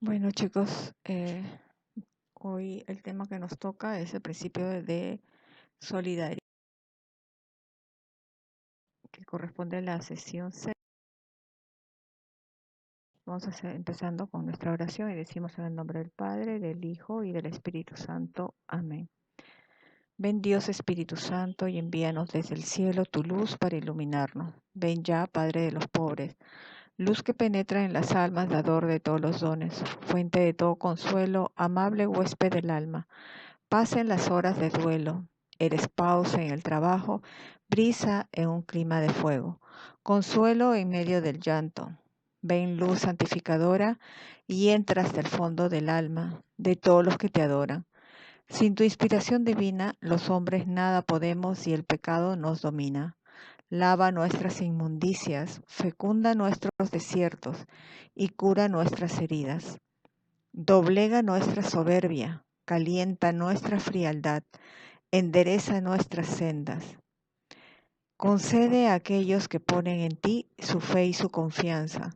Bueno, chicos, hoy el tema que nos toca es el principio de solidaridad, que corresponde a la sesión 6. Vamos a empezando con nuestra oración y decimos en el nombre del Padre, del Hijo y del Espíritu Santo. Amén. Ven Dios Espíritu Santo y envíanos desde el cielo tu luz para iluminarnos. Ven ya, Padre de los pobres, luz que penetra en las almas, dador de todos los dones, fuente de todo consuelo, amable huésped del alma. Paz en las horas de duelo, eres pausa en el trabajo, brisa en un clima de fuego, consuelo en medio del llanto. Ven luz santificadora y entras del fondo del alma de todos los que te adoran. Sin tu inspiración divina, los hombres nada podemos y el pecado nos domina. Lava nuestras inmundicias, fecunda nuestros desiertos y cura nuestras heridas. Doblega nuestra soberbia, calienta nuestra frialdad, endereza nuestras sendas. Concede a aquellos que ponen en ti su fe y su confianza,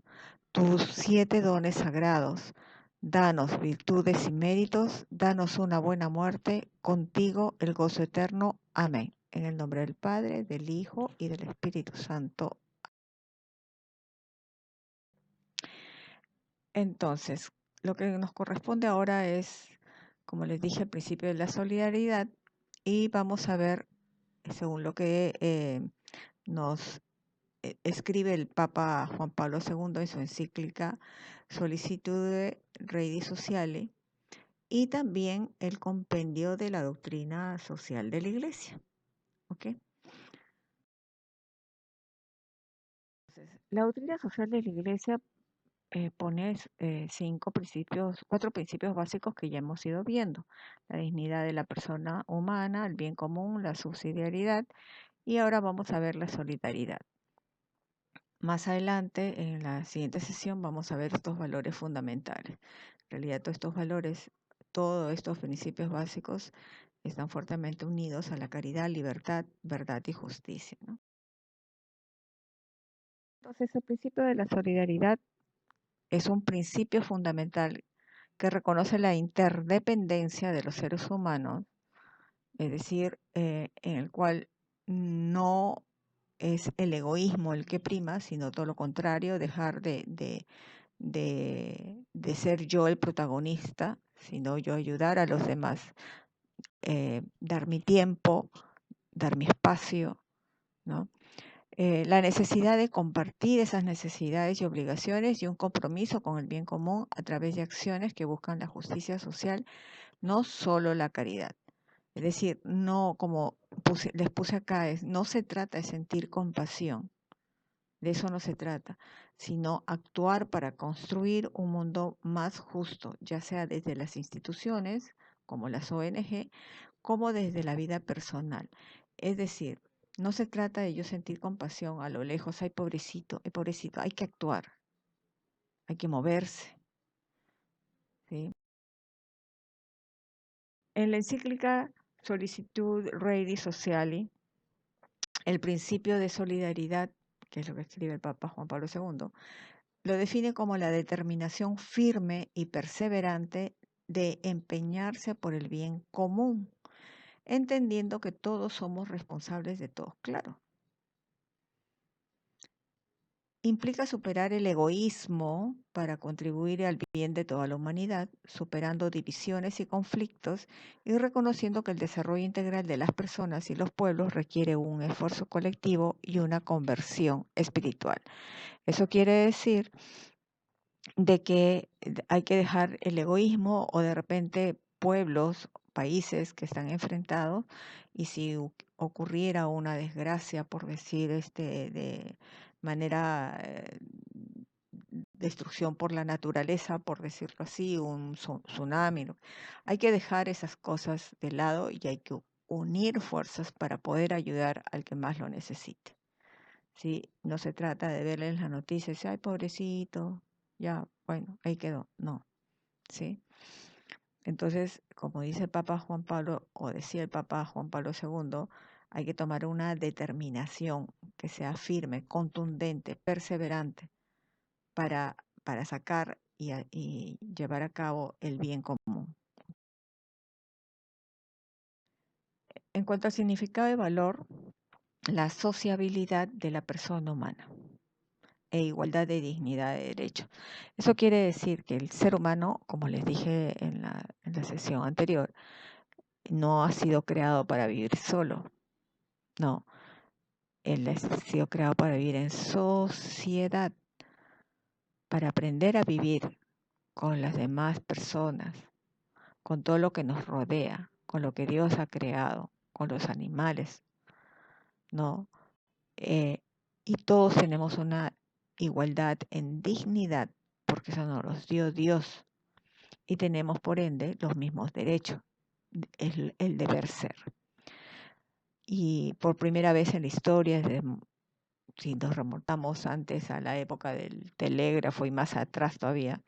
tus 7 dones sagrados. Danos virtudes y méritos, danos una buena muerte, contigo el gozo eterno. Amén. En el nombre del Padre, del Hijo y del Espíritu Santo. Entonces, lo que nos corresponde ahora es, como les dije al principio, la solidaridad, y vamos a ver, según lo que nos escribe el Papa Juan Pablo II en su encíclica Solicitude Rei Sociale, y también el compendio de la doctrina social de la Iglesia. ¿Ok? Entonces, la doctrina social de la Iglesia pone 4 principios básicos que ya hemos ido viendo: la dignidad de la persona humana, el bien común, la subsidiariedad, y ahora vamos a ver la solidaridad. Más adelante, en la siguiente sesión, vamos a ver estos valores fundamentales. En realidad, todos estos principios básicos están fuertemente unidos a la caridad, libertad, verdad y justicia, ¿no? Entonces, el principio de la solidaridad es un principio fundamental que reconoce la interdependencia de los seres humanos, es decir, en el cual no es el egoísmo el que prima, sino todo lo contrario, dejar de ser yo el protagonista, sino yo ayudar a los demás, dar mi tiempo, dar mi espacio, ¿no? La necesidad de compartir esas necesidades y obligaciones y un compromiso con el bien común a través de acciones que buscan la justicia social, no solo la caridad. Es decir, no, como les puse acá, no se trata de sentir compasión, de eso no se trata, sino actuar para construir un mundo más justo, ya sea desde las instituciones, como las ONG, como desde la vida personal. Es decir, no se trata de yo sentir compasión a lo lejos, ay pobrecito, hay que actuar, hay que moverse, ¿sí? En la encíclica Solicitude Rei Sociali, el principio de solidaridad, que es lo que escribe el Papa Juan Pablo II, lo define como la determinación firme y perseverante de empeñarse por el bien común, entendiendo que todos somos responsables de todos, claro. Implica superar el egoísmo para contribuir al bien de toda la humanidad, superando divisiones y conflictos y reconociendo que el desarrollo integral de las personas y los pueblos requiere un esfuerzo colectivo y una conversión espiritual. Eso quiere decir de que hay que dejar el egoísmo, o de repente pueblos, países que están enfrentados, y si ocurriera una desgracia, por decir de manera, destrucción por la naturaleza, por decirlo así, un tsunami, hay que dejar esas cosas de lado y hay que unir fuerzas para poder ayudar al que más lo necesite. ¿Sí? No se trata de verle en las noticias y decir, ay, pobrecito, ya, bueno, ahí quedó. No, ¿sí? Entonces, como dice el Papa Juan Pablo, o decía el Papa Juan Pablo II, hay que tomar una determinación que sea firme, contundente, perseverante, para sacar y llevar a cabo el bien común. En cuanto al significado y valor, la sociabilidad de la persona humana e igualdad de dignidad de derecho. Eso quiere decir que el ser humano, como les dije en la sesión anterior, no ha sido creado para vivir solo, no, él ha sido creado para vivir en sociedad, para aprender a vivir con las demás personas, con todo lo que nos rodea, con lo que Dios ha creado, con los animales, ¿no? Eh, y todos tenemos una igualdad en dignidad, porque eso nos los dio Dios, y tenemos por ende los mismos derechos, el deber ser. Y por primera vez en la historia, si nos remontamos antes a la época del telégrafo y más atrás todavía,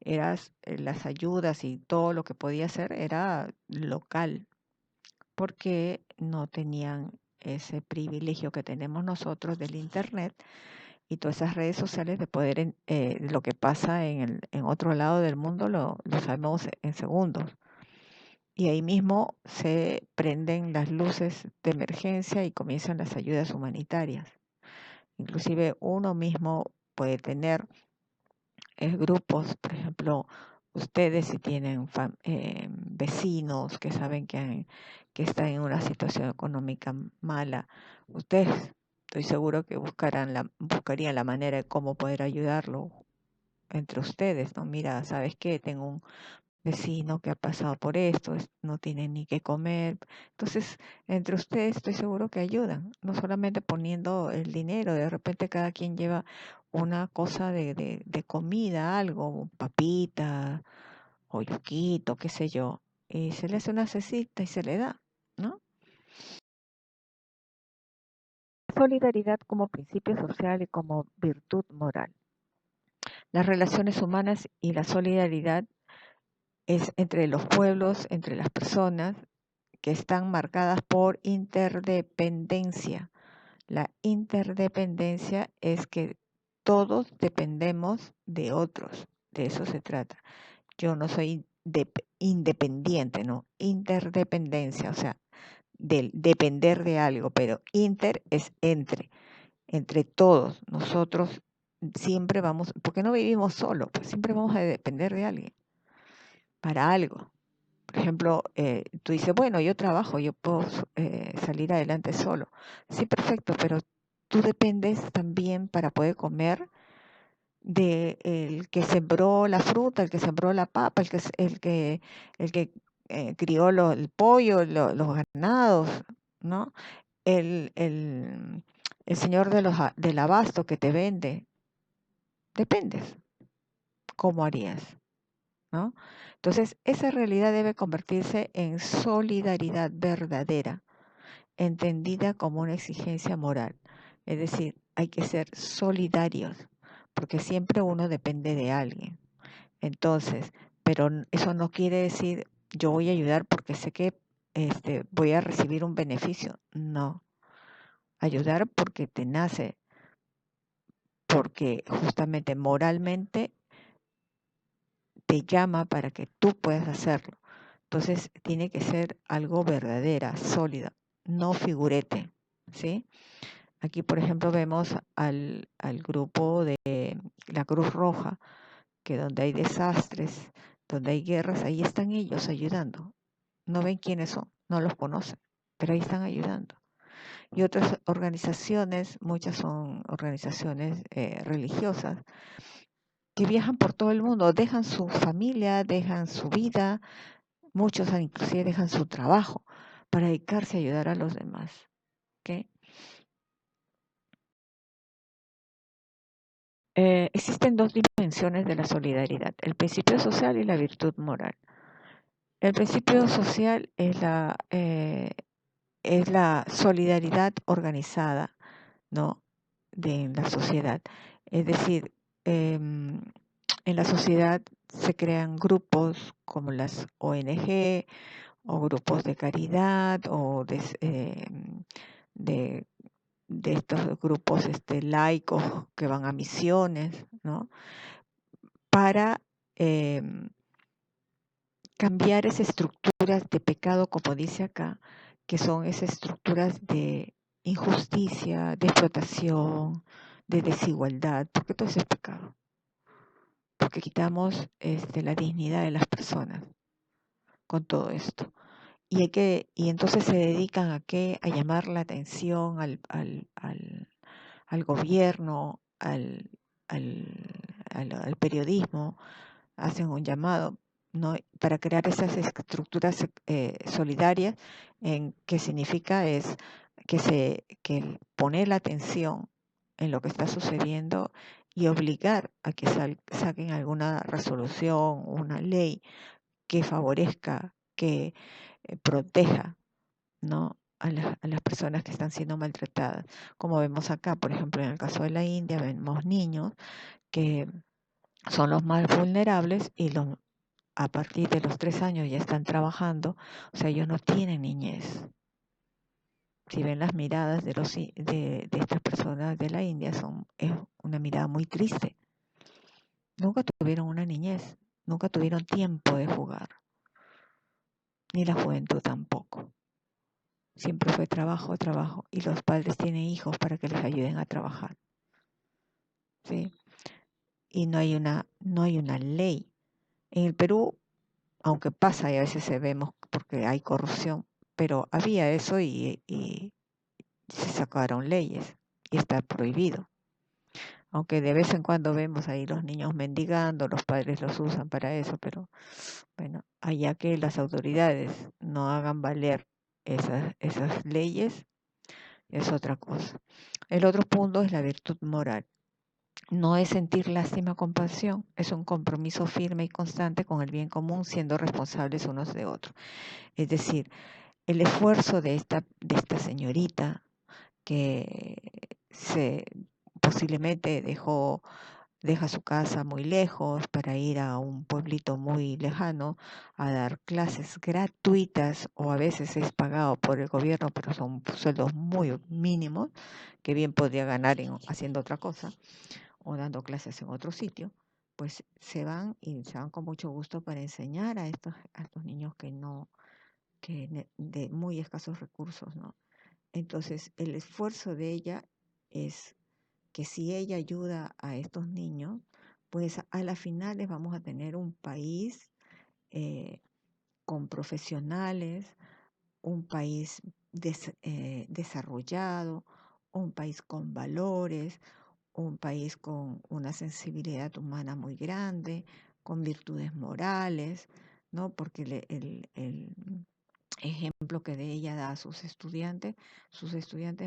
las ayudas y todo lo que podía hacer era local, porque no tenían ese privilegio que tenemos nosotros del Internet y todas esas redes sociales de poder, lo que pasa en otro lado del mundo lo sabemos en segundos. Y ahí mismo se prenden las luces de emergencia y comienzan las ayudas humanitarias. Inclusive uno mismo puede tener grupos, por ejemplo, ustedes si tienen vecinos que saben que están en una situación económica mala, ustedes estoy seguro que buscarían la manera de cómo poder ayudarlo entre ustedes, ¿no? Mira, ¿sabes qué? Tengo un vecino que ha pasado por esto, no tiene ni qué comer. Entonces, entre ustedes estoy seguro que ayudan, no solamente poniendo el dinero, de repente cada quien lleva una cosa de comida, algo, papita o yuquito, qué sé yo, y se le hace una cecita y se le da, ¿no? Solidaridad como principio social y como virtud moral. Las relaciones humanas y la solidaridad es entre los pueblos, entre las personas, que están marcadas por interdependencia. La interdependencia es que todos dependemos de otros, de eso se trata. Yo no soy independiente, no, interdependencia, o sea, del depender de algo, pero inter es entre todos. Nosotros siempre vamos, porque no vivimos solos, pues siempre vamos a depender de alguien para algo. Por ejemplo, tú dices, bueno, yo trabajo, yo puedo salir adelante solo. Sí, perfecto, pero tú dependes también para poder comer de el que sembró la fruta, el que sembró la papa, el que crió el pollo, los ganados, ¿no? El, el, el señor del abasto que te vende, dependes. ¿Cómo harías? ¿No? Entonces, esa realidad debe convertirse en solidaridad verdadera, entendida como una exigencia moral. Es decir, hay que ser solidarios, porque siempre uno depende de alguien. Entonces, pero eso no quiere decir yo voy a ayudar porque sé que voy a recibir un beneficio. No, ayudar porque te nace, porque justamente moralmente te llama para que tú puedas hacerlo. Entonces tiene que ser algo verdadera, sólida, no figurete, ¿sí? Aquí, por ejemplo, vemos al grupo de la Cruz Roja, que donde hay desastres, donde hay guerras, ahí están ellos ayudando. No ven quiénes son, no los conocen, pero ahí están ayudando. Y otras organizaciones, muchas son organizaciones religiosas, que viajan por todo el mundo, dejan su familia, dejan su vida, muchos inclusive dejan su trabajo para dedicarse a ayudar a los demás. ¿Okay? Existen dos dimensiones de la solidaridad, el principio social y la virtud moral. El principio social es la solidaridad organizada, ¿no? De la sociedad. Es decir, en la sociedad se crean grupos como las ONG o grupos de caridad o de, de estos grupos laicos que van a misiones, ¿no? para cambiar esas estructuras de pecado, como dice acá, que son esas estructuras de injusticia, de explotación, de desigualdad, porque todo eso es pecado, porque quitamos la dignidad de las personas con todo esto. Y entonces se dedican a qué? A llamar la atención al gobierno, al periodismo, hacen un llamado, ¿no? Para crear esas estructuras solidarias, en que significa es que poner la atención en lo que está sucediendo y obligar a que saquen alguna resolución, una ley que favorezca, que proteja, ¿no? A las personas que están siendo maltratadas. Como vemos acá, por ejemplo, en el caso de la India, vemos niños que son los más vulnerables y a partir de los 3 años ya están trabajando, o sea, ellos no tienen niñez. Si ven las miradas de estas personas de la India, es una mirada muy triste. Nunca tuvieron una niñez, nunca tuvieron tiempo de jugar, ni la juventud tampoco. Siempre fue trabajo, trabajo, y los padres tienen hijos para que les ayuden a trabajar, ¿sí? Y no hay una ley. En el Perú, aunque pasa y a veces vemos porque hay corrupción, pero había eso y se sacaron leyes y está prohibido. Aunque de vez en cuando vemos ahí los niños mendigando, los padres los usan para eso, pero bueno, allá que las autoridades no hagan valer esas leyes, es otra cosa. El otro punto es la virtud moral. No es sentir lástima o compasión, es un compromiso firme y constante con el bien común, siendo responsables unos de otros. Es decir, el esfuerzo de esta señorita que posiblemente deja su casa muy lejos para ir a un pueblito muy lejano a dar clases gratuitas, o a veces es pagado por el gobierno, pero son sueldos muy mínimos que bien podría ganar haciendo otra cosa o dando clases en otro sitio. Pues se van con mucho gusto para enseñar a estos niños de muy escasos recursos, ¿no? Entonces, el esfuerzo de ella es que si ella ayuda a estos niños, pues a las finales vamos a tener un país con profesionales, un país desarrollado, un país con valores, un país con una sensibilidad humana muy grande, con virtudes morales, ¿no? Porque el ejemplo que de ella da a sus estudiantes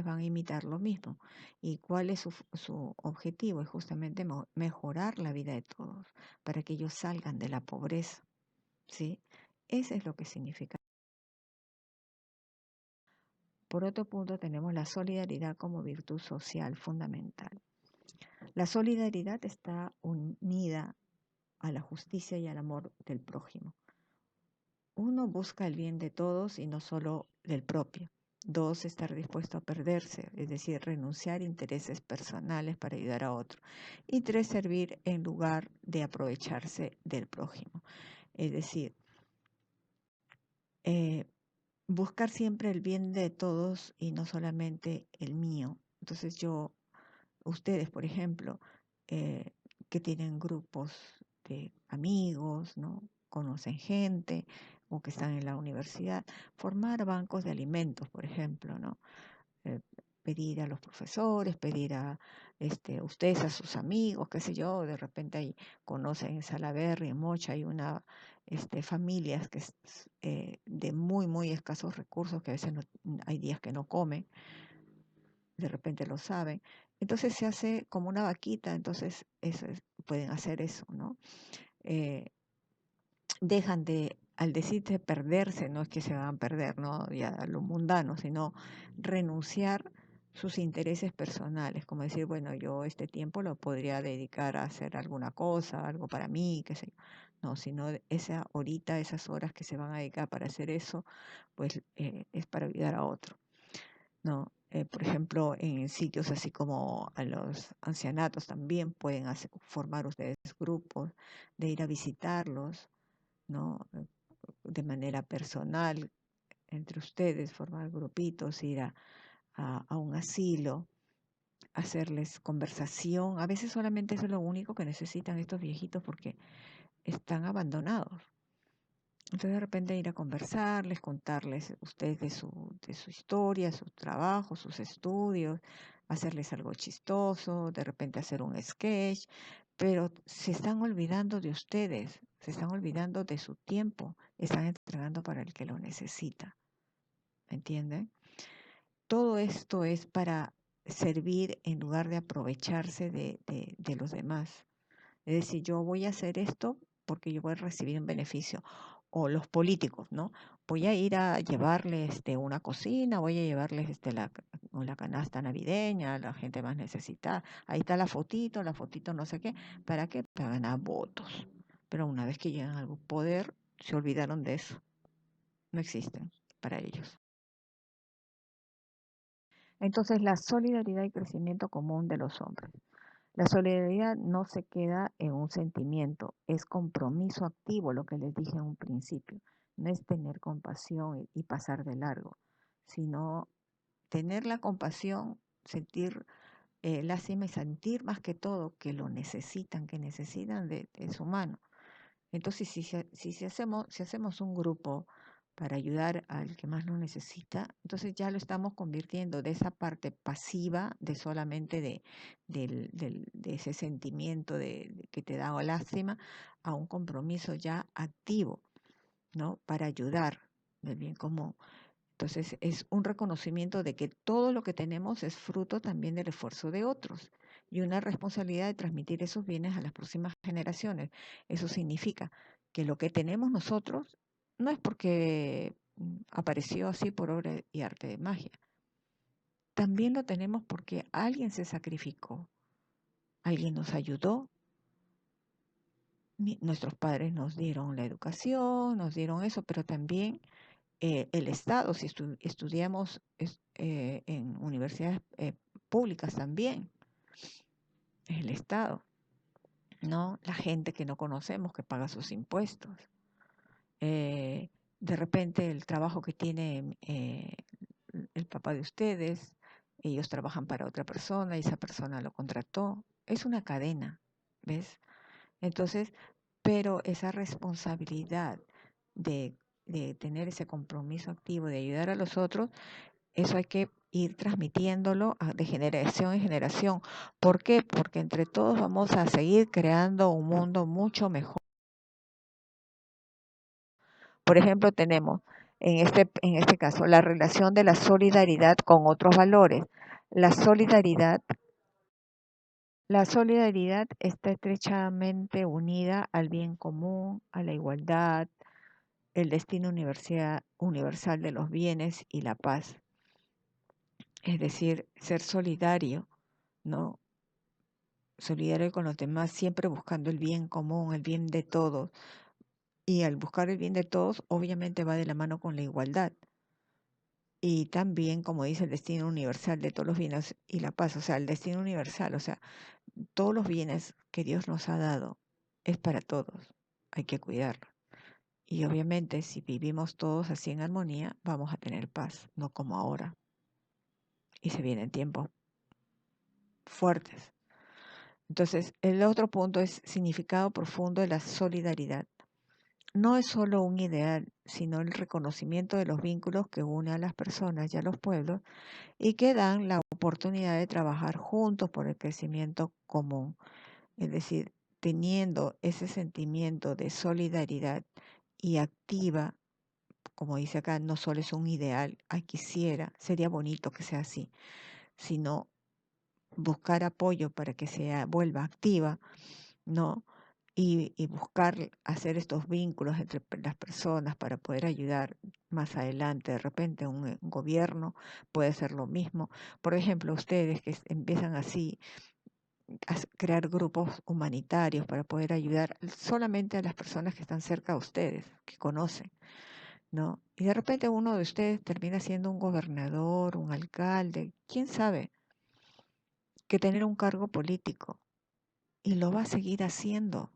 van a imitar lo mismo. ¿Y cuál es su objetivo? Es justamente mejorar la vida de todos, para que ellos salgan de la pobreza, ¿sí? Eso es lo que significa. Por otro punto, tenemos la solidaridad como virtud social fundamental. La solidaridad está unida a la justicia y al amor del prójimo. Uno, busca el bien de todos y no solo del propio. Dos, estar dispuesto a perderse, es decir, renunciar a intereses personales para ayudar a otro. Y tres, servir en lugar de aprovecharse del prójimo. Es decir, buscar siempre el bien de todos y no solamente el mío. Entonces ustedes, por ejemplo, que tienen grupos de amigos, ¿no? Conocen gente o que están en la universidad, formar bancos de alimentos, por ejemplo, ¿no? Pedir a los profesores, pedir a ustedes a sus amigos, qué sé yo, de repente ahí conocen en Salaberry, en Mocha, hay familias que de muy, muy escasos recursos, que a veces hay días que no comen, de repente lo saben. Entonces se hace como una vaquita, entonces pueden hacer eso, ¿no? Dejan al decirse perderse, no es que se van a perder, ¿no? Ya a lo mundano, sino renunciar sus intereses personales, como decir, bueno, yo este tiempo lo podría dedicar a hacer alguna cosa, algo para mí, qué sé yo. No, sino esa horita, esas horas que se van a dedicar para hacer eso, pues es para ayudar a otro, ¿no? Por ejemplo, en sitios así como a los ancianatos también pueden formar ustedes grupos de ir a visitarlos, ¿no? De manera personal, entre ustedes, formar grupitos, ir a un asilo, hacerles conversación. A veces solamente eso es lo único que necesitan estos viejitos porque están abandonados. Entonces de repente ir a conversarles, contarles ustedes de su historia, su trabajo, sus estudios, hacerles algo chistoso, de repente hacer un sketch, pero se están olvidando de ustedes, se están olvidando de su tiempo, están entregando para el que lo necesita, ¿me entienden? Todo esto es para servir en lugar de aprovecharse de los demás. Es decir, yo voy a hacer esto porque yo voy a recibir un beneficio. O los políticos, ¿no? Voy a ir a llevarles una cocina, voy a llevarles la canasta navideña a la gente más necesitada. Ahí está la fotito no sé qué. ¿Para qué? Para ganar votos. Pero una vez que llegan al poder, se olvidaron de eso. No existen para ellos. Entonces, la solidaridad y crecimiento común de los hombres. La solidaridad no se queda en un sentimiento, es compromiso activo, lo que les dije en un principio. No es tener compasión y pasar de largo, sino tener la compasión, sentir lástima y sentir más que todo que lo necesitan, que necesitan de su mano. Entonces, si hacemos un grupo para ayudar al que más lo necesita, entonces ya lo estamos convirtiendo de esa parte pasiva, de solamente de ese sentimiento que te da lástima, a un compromiso ya activo, ¿no? Para ayudar del bien común. Entonces es un reconocimiento de que todo lo que tenemos es fruto también del esfuerzo de otros y una responsabilidad de transmitir esos bienes a las próximas generaciones. Eso significa que lo que tenemos nosotros no es porque apareció así por obra y arte de magia. También lo tenemos porque alguien se sacrificó, alguien nos ayudó, nuestros padres nos dieron la educación, nos dieron eso, pero también el Estado, si estudiamos en universidades públicas también, es el Estado, ¿no? La gente que no conocemos, que paga sus impuestos. De repente el trabajo que tiene el papá de ustedes, ellos trabajan para otra persona y esa persona lo contrató. Es una cadena, ¿ves? Entonces, pero esa responsabilidad de, de tener ese compromiso activo de ayudar a los otros, eso hay que ir transmitiéndolo de generación en generación. ¿Por qué? Porque entre todos vamos a seguir creando un mundo mucho mejor. Por ejemplo, tenemos en este caso la relación de la solidaridad con otros valores. La solidaridad, la solidaridad está estrechamente unida al bien común, a la igualdad, el destino universal de los bienes y la paz. Es decir, ser solidario, ¿no? Solidario con los demás, siempre buscando el bien común, el bien de todos. Y al buscar el bien de todos, obviamente va de la mano con la igualdad. Y también, como dice, el destino universal de todos los bienes y la paz, o sea, el destino universal, o sea, todos los bienes que Dios nos ha dado es para todos, hay que cuidarlo. Y obviamente, si vivimos todos así en armonía, vamos a tener paz, no como ahora. Y se vienen tiempos fuertes. Entonces, el otro punto es significado profundo de la solidaridad. No es solo un ideal, sino el reconocimiento de los vínculos que une a las personas y a los pueblos y que dan la oportunidad de trabajar juntos por el crecimiento común. Es decir, teniendo ese sentimiento de solidaridad y activa, como dice acá, no solo es un ideal, ay quisiera, sería bonito que sea así, sino buscar apoyo para que vuelva activa, ¿no? Y buscar hacer estos vínculos entre las personas para poder ayudar más adelante. De repente un gobierno puede hacer lo mismo. Por ejemplo, ustedes que empiezan así a crear grupos humanitarios para poder ayudar solamente a las personas que están cerca de ustedes, que conocen. ¿no? Y de repente uno de ustedes termina siendo un gobernador, un alcalde, quién sabe, que tener un cargo político y lo va a seguir haciendo.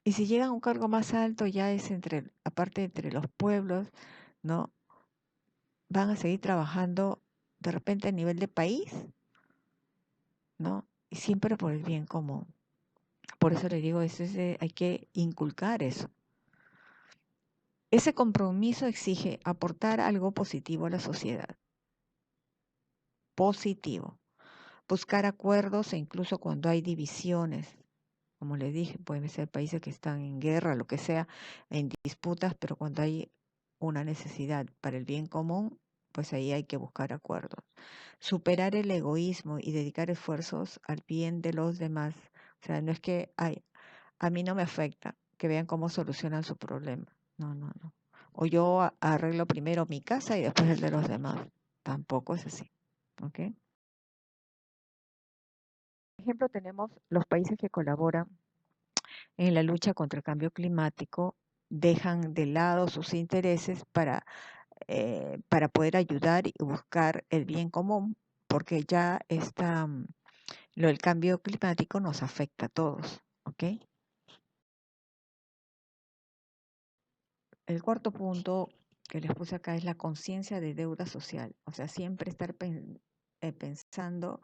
Y si llegan a un cargo más alto, ya es entre, aparte entre los pueblos, ¿no? Van a seguir trabajando de repente a nivel de país, ¿no? Y siempre por el bien común. Por eso le digo, hay que inculcar eso. Ese compromiso exige aportar algo positivo a la sociedad. Positivo. Buscar acuerdos e incluso cuando hay divisiones. Como les dije, pueden ser países que están en guerra, lo que sea, en disputas, pero cuando hay una necesidad para el bien común, pues ahí hay que buscar acuerdos. Superar el egoísmo y dedicar esfuerzos al bien de los demás. O sea, no es que a mí no me afecta, que vean cómo solucionan su problema. No, no, no. O yo arreglo primero mi casa y después el de los demás. Tampoco es así. ¿Ok? Por ejemplo, tenemos los países que colaboran en la lucha contra el cambio climático, dejan de lado sus intereses para poder ayudar y buscar el bien común, porque ya el cambio climático nos afecta a todos. ¿Ok? El cuarto punto que les puse acá es la conciencia de deuda social, o sea, siempre estar pensando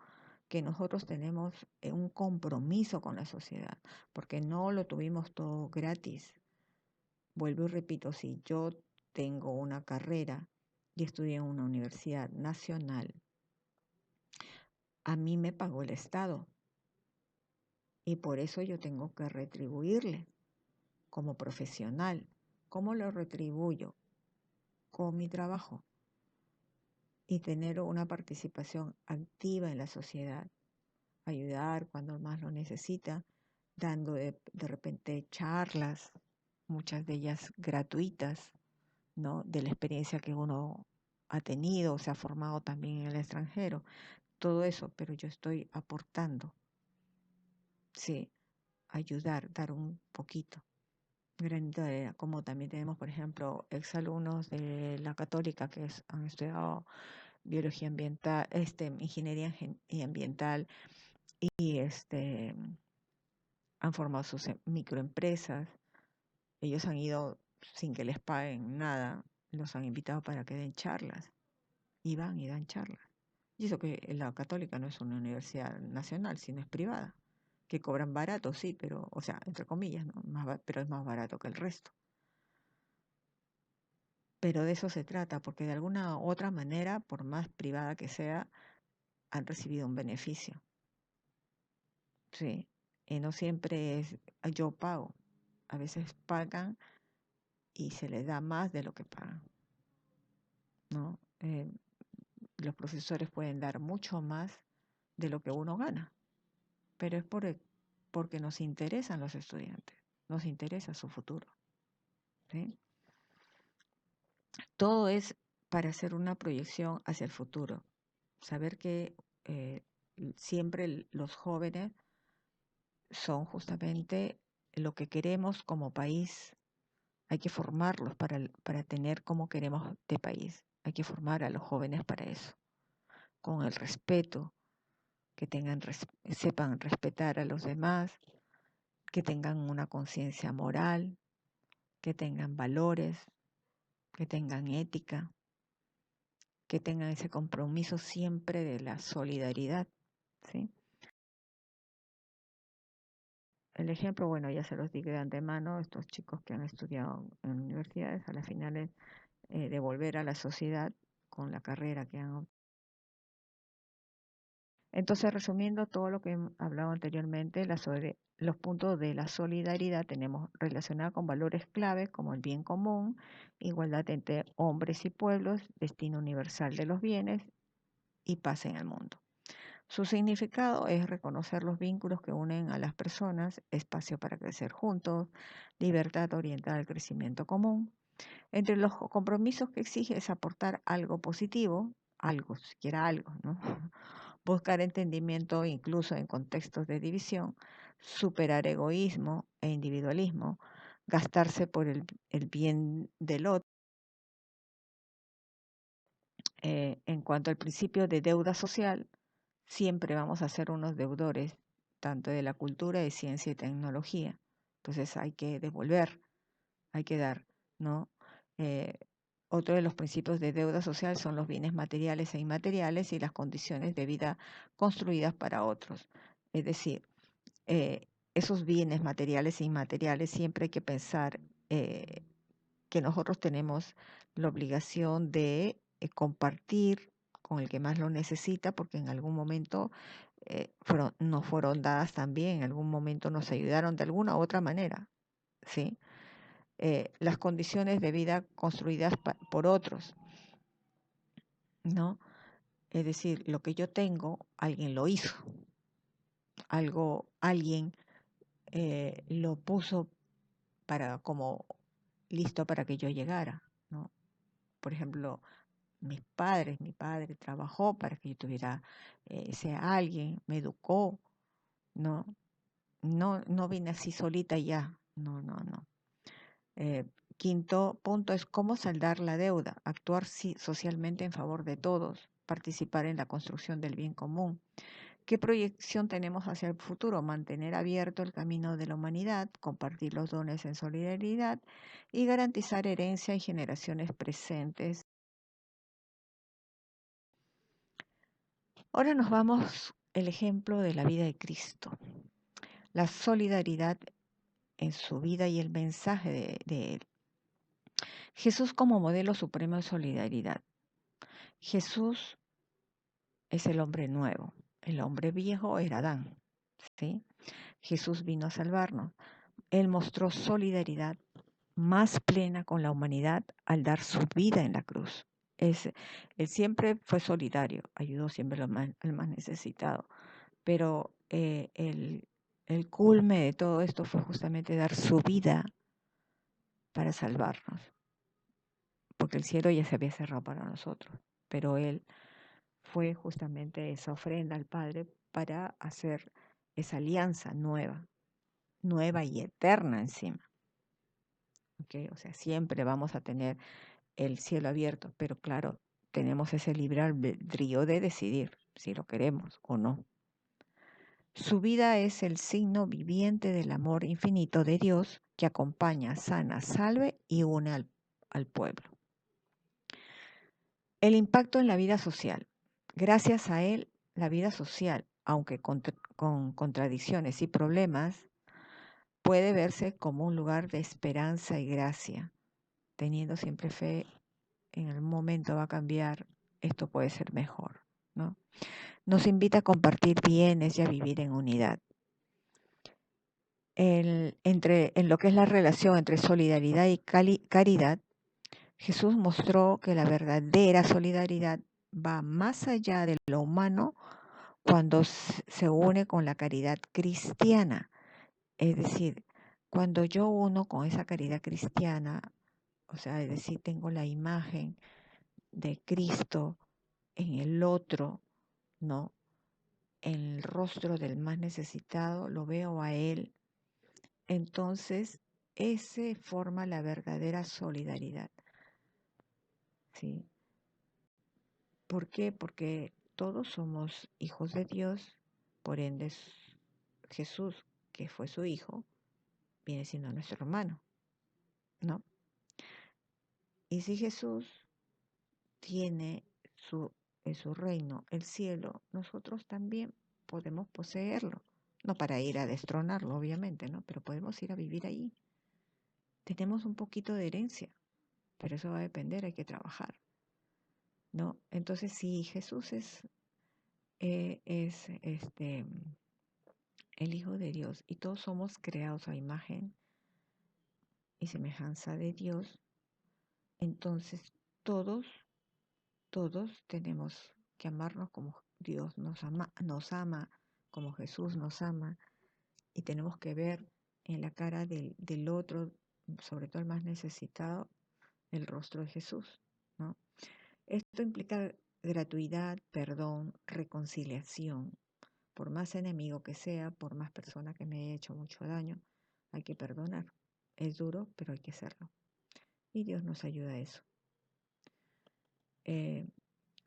que nosotros tenemos un compromiso con la sociedad, porque no lo tuvimos todo gratis. Vuelvo y repito, si yo tengo una carrera y estudié en una universidad nacional, a mí me pagó el Estado y por eso yo tengo que retribuirle como profesional. ¿Cómo lo retribuyo? Con mi trabajo y tener una participación activa en la sociedad, ayudar cuando más lo necesita, dando de repente charlas, muchas de ellas gratuitas, ¿no? De la experiencia que uno ha tenido, se ha formado también en el extranjero, todo eso, pero yo estoy aportando, sí, ayudar, dar un poquito, granito de arena, como también tenemos, por ejemplo, exalumnos de la Católica que han estudiado biología ambiental, ingeniería ambiental y han formado sus microempresas. Ellos han ido sin que les paguen nada, los han invitado para que den charlas y van y dan charlas. Y eso que la Católica no es una universidad nacional, sino es privada, que cobran barato, sí, pero, o sea, entre comillas, ¿no? Pero es más barato que el resto. Pero de eso se trata, porque de alguna u otra manera, por más privada que sea, han recibido un beneficio. Sí, y no siempre es yo pago. A veces pagan y se les da más de lo que pagan, ¿no? Los profesores pueden dar mucho más de lo que uno gana, pero es porque nos interesan los estudiantes, nos interesa su futuro, ¿sí? Todo es para hacer una proyección hacia el futuro, saber que eh, siempre los jóvenes son justamente lo que queremos como país. Hay que formarlos para tener como queremos de país. Hay que formar a los jóvenes para eso, con el respeto, que sepan respetar a los demás, que tengan una conciencia moral, que tengan valores, que tengan ética, que tengan ese compromiso siempre de la solidaridad, ¿sí? El ejemplo, bueno, ya se los dije de antemano, estos chicos que han estudiado en universidades, a las finales devolver a la sociedad con la carrera que han obtenido. Entonces, resumiendo todo lo que he hablado anteriormente, los puntos de la solidaridad tenemos relacionada con valores claves como el bien común, igualdad entre hombres y pueblos, destino universal de los bienes y paz en el mundo. Su significado es reconocer los vínculos que unen a las personas, espacio para crecer juntos, libertad orientada al crecimiento común. Entre los compromisos que exige es aportar algo positivo, algo, siquiera algo, ¿no? Buscar entendimiento incluso en contextos de división, superar egoísmo e individualismo, gastarse por el bien del otro. En cuanto al principio de deuda social, siempre vamos a ser unos deudores, tanto de la cultura, de ciencia y tecnología. Entonces hay que devolver, hay que dar, ¿no? Eh, Otro de los principios de deuda social son los bienes materiales e inmateriales y las condiciones de vida construidas para otros. Es decir, esos bienes materiales e inmateriales siempre hay que pensar que nosotros tenemos la obligación de compartir con el que más lo necesita, porque en algún momento nos fueron dadas también, en algún momento nos ayudaron de alguna u otra manera, ¿sí? Las condiciones de vida construidas por otros, ¿no? Es decir, lo que yo tengo, alguien lo hizo, alguien lo puso como listo para que yo llegara, ¿no? Por ejemplo, mi padre trabajó para que yo tuviera sea alguien, me educó, ¿no? No vine así solita y ya, no. Eh, Quinto punto es cómo saldar la deuda, actuar socialmente en favor de todos, participar en la construcción del bien común. ¿Qué proyección tenemos hacia el futuro? Mantener abierto el camino de la humanidad, compartir los dones en solidaridad y garantizar herencia y generaciones presentes. Ahora nos vamos el ejemplo de la vida de Cristo, la solidaridad en su vida y el mensaje de él. Jesús como modelo supremo de solidaridad. Jesús es el hombre nuevo, el hombre viejo era Adán, ¿sí? Jesús vino a salvarnos. Él mostró solidaridad más plena con la humanidad al dar su vida en la cruz. Él siempre fue solidario, ayudó siempre al más necesitado, pero el culme de todo esto fue justamente dar su vida para salvarnos, porque el cielo ya se había cerrado para nosotros, pero Él fue justamente esa ofrenda al Padre para hacer esa alianza nueva y eterna encima. ¿Okay? O sea, siempre vamos a tener el cielo abierto, pero claro, tenemos ese libre albedrío de decidir si lo queremos o no. Su vida es el signo viviente del amor infinito de Dios que acompaña, sana, salve y une al pueblo. El impacto en la vida social. Gracias a él, la vida social, aunque con contradicciones y problemas, puede verse como un lugar de esperanza y gracia. Teniendo siempre fe, en algún momento va a cambiar, esto puede ser mejor, ¿no? Nos invita a compartir bienes y a vivir en unidad. En lo que es la relación entre solidaridad y caridad, Jesús mostró que la verdadera solidaridad va más allá de lo humano cuando se une con la caridad cristiana. Es decir, cuando yo uno con esa caridad cristiana, o sea, es decir, tengo la imagen de Cristo en el otro, ¿no? En el rostro del más necesitado, lo veo a Él. Entonces, ese forma la verdadera solidaridad, ¿sí? ¿Por qué? Porque todos somos hijos de Dios, por ende Jesús, que fue su hijo, viene siendo nuestro hermano, ¿no? Y si Jesús tiene en su reino el cielo, nosotros también podemos poseerlo. No para ir a destronarlo, obviamente, ¿no? Pero podemos ir a vivir allí. Tenemos un poquito de herencia, pero eso va a depender, hay que trabajar, ¿no? Entonces, si Jesús es el Hijo de Dios y todos somos creados a imagen y semejanza de Dios, entonces todos tenemos que amarnos como Dios nos ama, como Jesús nos ama, y tenemos que ver en la cara del otro, sobre todo el más necesitado, el rostro de Jesús, ¿no? Esto implica gratuidad, perdón, reconciliación. Por más enemigo que sea, por más persona que me haya hecho mucho daño, hay que perdonar. Es duro, pero hay que hacerlo. Y Dios nos ayuda a eso.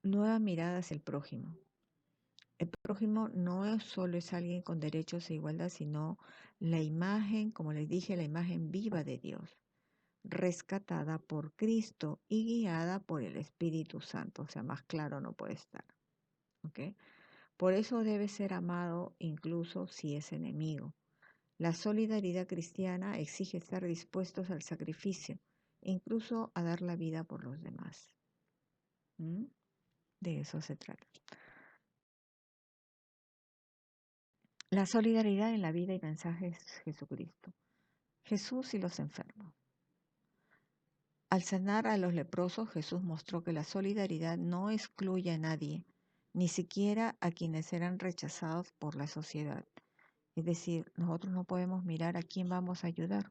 Nueva mirada hacia el prójimo. El prójimo no solo es alguien con derechos e igualdad, sino la imagen, como les dije, la imagen viva de Dios, rescatada por Cristo y guiada por el Espíritu Santo. O sea, más claro no puede estar. ¿Ok? Por eso debe ser amado incluso si es enemigo. La solidaridad cristiana exige estar dispuestos al sacrificio, incluso a dar la vida por los demás. ¿Mm? De eso se trata. La solidaridad en la vida y mensaje es Jesucristo. Jesús y los enfermos. Al sanar a los leprosos, Jesús mostró que la solidaridad no excluye a nadie, ni siquiera a quienes eran rechazados por la sociedad. Es decir, nosotros no podemos mirar a quién vamos a ayudar,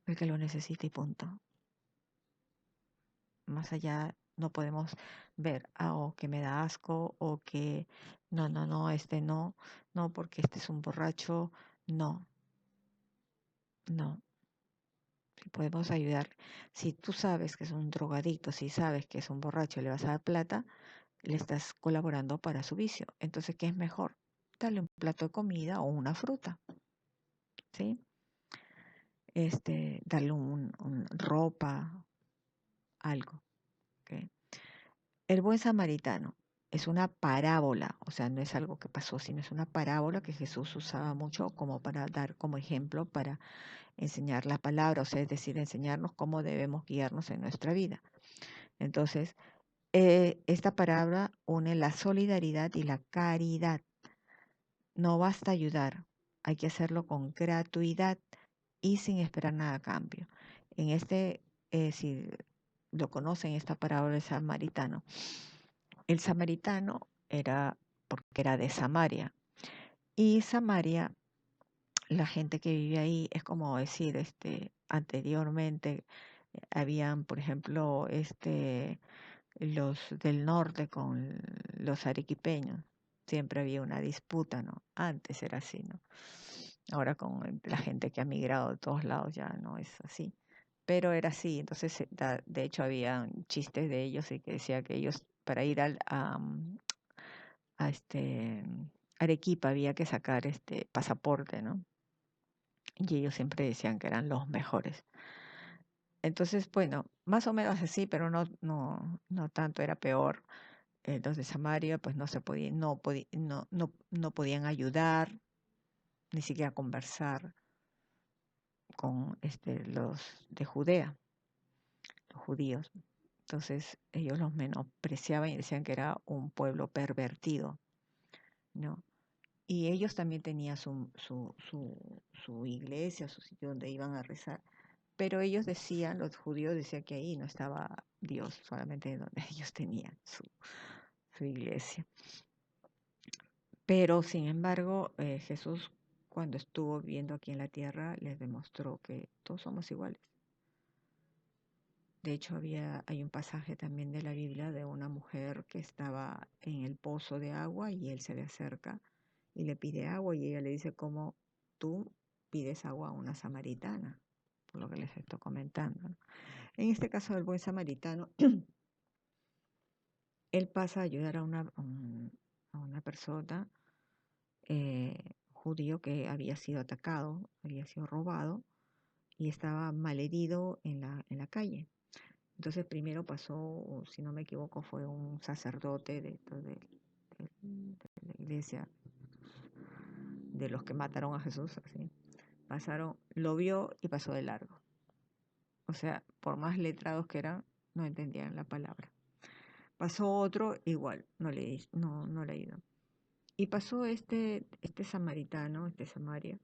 el que lo necesita y punto. Más allá no podemos ver, o que me da asco, o que no, este no, porque este es un borracho, no. Si podemos ayudar, si tú sabes que es un drogadicto, si sabes que es un borracho y le vas a dar plata, le estás colaborando para su vicio. Entonces, ¿qué es mejor? Darle un plato de comida o una fruta, ¿sí? Darle ropa, algo, ¿ok? El buen samaritano es una parábola, o sea, no es algo que pasó, sino es una parábola que Jesús usaba mucho como para dar como ejemplo, para enseñar la palabra, o sea, es decir, enseñarnos cómo debemos guiarnos en nuestra vida. Entonces, esta palabra une la solidaridad y la caridad. No basta ayudar, hay que hacerlo con gratuidad y sin esperar nada a cambio. Si lo conocen, esta parábola del samaritano. El samaritano era porque era de Samaria. Y Samaria, la gente que vive ahí, es como decir, anteriormente habían, por ejemplo, los del norte con los arequipeños. Siempre había una disputa, ¿no? Antes era así, ¿no? Ahora con la gente que ha migrado de todos lados ya no es así. Pero era así, entonces de hecho había chistes de ellos y que decía que ellos para ir a Arequipa había que sacar este pasaporte, ¿no? Y ellos siempre decían que eran los mejores. Entonces, bueno, más o menos así, pero no tanto, era peor. Los de Samaria pues no se podían, no podían ayudar, ni siquiera conversar con los de Judea, los judíos. Entonces ellos los menospreciaban y decían que era un pueblo pervertido, ¿no? Y ellos también tenían su iglesia, su sitio donde iban a rezar. Pero ellos decían, los judíos decían que ahí no estaba Dios, solamente donde ellos tenían su iglesia. Pero sin embargo, Jesús cuando estuvo viviendo aquí en la tierra les demostró que todos somos iguales. De hecho, hay un pasaje también de la Biblia de una mujer que estaba en el pozo de agua y él se le acerca y le pide agua y ella le dice, ¿cómo tú pides agua a una samaritana? Por lo que les estoy comentando, ¿no? En este caso del buen samaritano, él pasa a ayudar a una persona judío que había sido atacado, había sido robado y estaba malherido en la calle. Entonces primero pasó, si no me equivoco, fue un sacerdote de la iglesia, de los que mataron a Jesús, así. Lo vio y pasó de largo. O sea, por más letrados que eran, no entendían la palabra. Pasó otro igual, no le ayudó. Y pasó este samaritano, Samaria,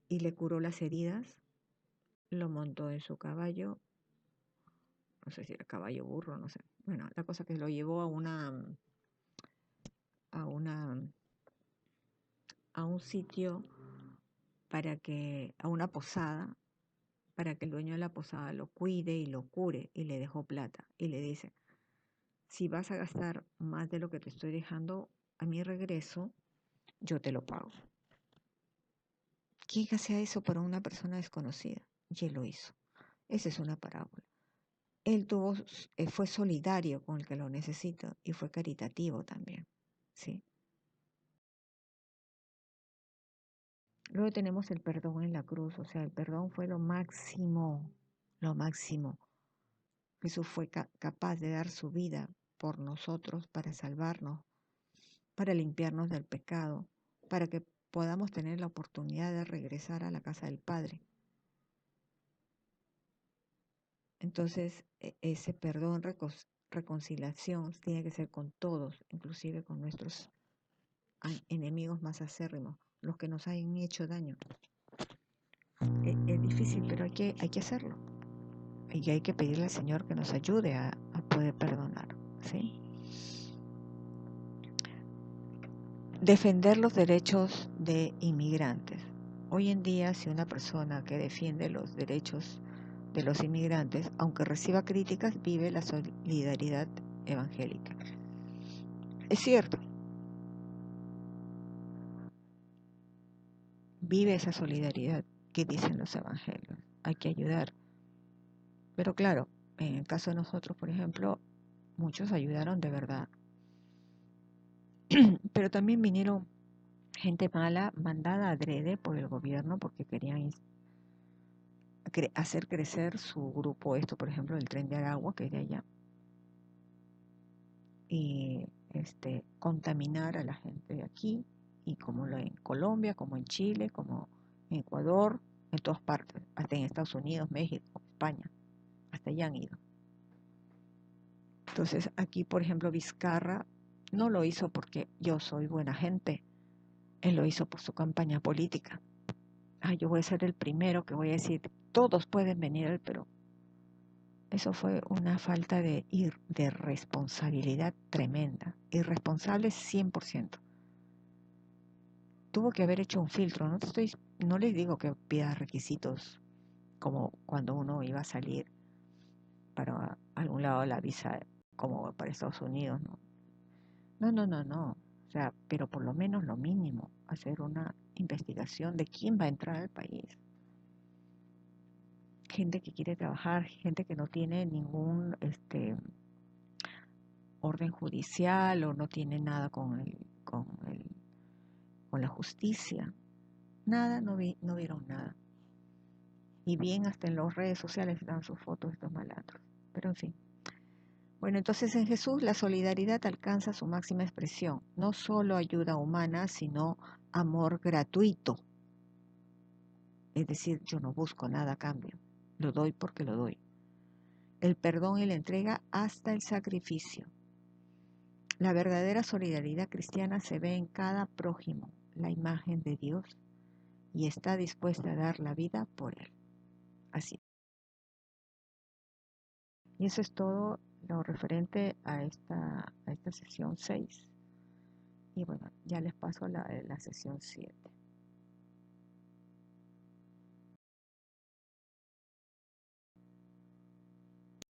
y le curó las heridas, lo montó en su caballo, no sé si era caballo burro, no sé. Bueno, la cosa que lo llevó a un sitio a una posada, para que el dueño de la posada lo cuide y lo cure, y le dejó plata. Y le dice, si vas a gastar más de lo que te estoy dejando, a mi regreso, yo te lo pago. ¿Quién hacía eso para una persona desconocida? Y él lo hizo. Esa es una parábola. Él fue solidario con el que lo necesita y fue caritativo también. ¿Sí? Luego tenemos el perdón en la cruz, o sea, el perdón fue lo máximo, lo máximo. Jesús fue capaz de dar su vida por nosotros para salvarnos, para limpiarnos del pecado, para que podamos tener la oportunidad de regresar a la casa del Padre. Entonces, ese perdón, reconciliación tiene que ser con todos, inclusive con nuestros enemigos más acérrimos, los que nos hayan hecho daño. Es difícil, pero hay que hacerlo. Y hay que pedirle al Señor que nos ayude a poder perdonar. ¿Sí? Defender los derechos de inmigrantes. Hoy en día, si una persona que defiende los derechos de los inmigrantes, aunque reciba críticas, vive la solidaridad evangélica. Es cierto, vive esa solidaridad que dicen los evangelios. Hay que ayudar. Pero claro, en el caso de nosotros, por ejemplo, muchos ayudaron de verdad. Pero también vinieron gente mala, mandada adrede por el gobierno porque querían hacer crecer su grupo, esto por ejemplo el Tren de Aragua, que es de allá, y contaminar a la gente de aquí, y como en Colombia, como en Chile, como en Ecuador, en todas partes, hasta en Estados Unidos, México, España, hasta allá han ido. Entonces aquí, por ejemplo, Vizcarra no lo hizo porque yo soy buena gente, él lo hizo por su campaña política. Yo voy a ser el primero que voy a decir, todos pueden venir al Perú. Eso fue una falta de responsabilidad tremenda. Irresponsable 100%. Tuvo que haber hecho un filtro. No les digo que pida requisitos como cuando uno iba a salir para algún lado la visa como para Estados Unidos, ¿no? No. O sea, pero por lo menos lo mínimo, hacer una investigación de quién va a entrar al país. Gente que quiere trabajar, gente que no tiene ningún orden judicial o no tiene nada con la justicia. Nada, no vieron nada. Y bien, hasta en las redes sociales dan sus fotos de estos malandros. Pero en fin. Bueno, entonces en Jesús la solidaridad alcanza su máxima expresión. No solo ayuda humana, sino amor gratuito. Es decir, yo no busco nada a cambio. Lo doy porque lo doy. El perdón y la entrega hasta el sacrificio. La verdadera solidaridad cristiana se ve en cada prójimo, la imagen de Dios, y está dispuesta a dar la vida por él. Así. Y eso es todo lo referente a esta sesión 6. Y bueno, ya les paso la sesión 7.